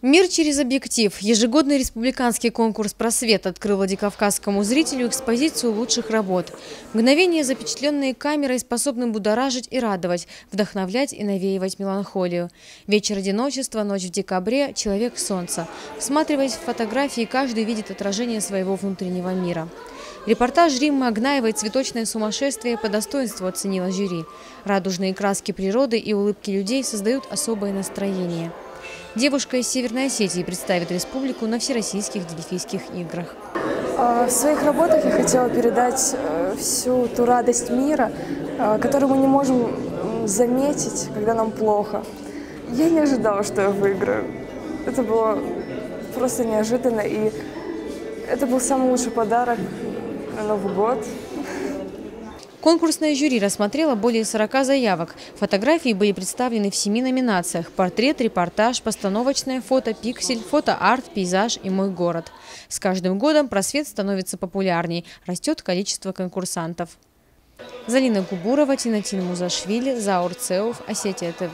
Мир через объектив. Ежегодный республиканский конкурс «Просвет» открыл владикавказскому зрителю экспозицию лучших работ. Мгновения, запечатленные камерой, способны будоражить и радовать, вдохновлять и навеивать меланхолию. Вечер одиночества, ночь в декабре, человек солнца. Всматриваясь в фотографии, каждый видит отражение своего внутреннего мира. Репортаж Риммы Агнаевой «Цветочное сумасшествие» по достоинству оценила жюри. Радужные краски природы и улыбки людей создают особое настроение. Девушка из Северной Осетии представит республику на Всероссийских Дельфийских играх. В своих работах я хотела передать всю ту радость мира, которую мы не можем заметить, когда нам плохо. Я не ожидала, что я выиграю. Это было просто неожиданно, и это был самый лучший подарок на Новый год. Конкурсное жюри рассмотрело более 40 заявок. Фотографии были представлены в 7 номинациях: портрет, репортаж, постановочное фото, пиксель, фото-арт, пейзаж и мой город. С каждым годом «Просвет» становится популярней, растет количество конкурсантов. Залина Губурова, Тинатин Музашвили, Заур Цеуф, Осетия ТВ.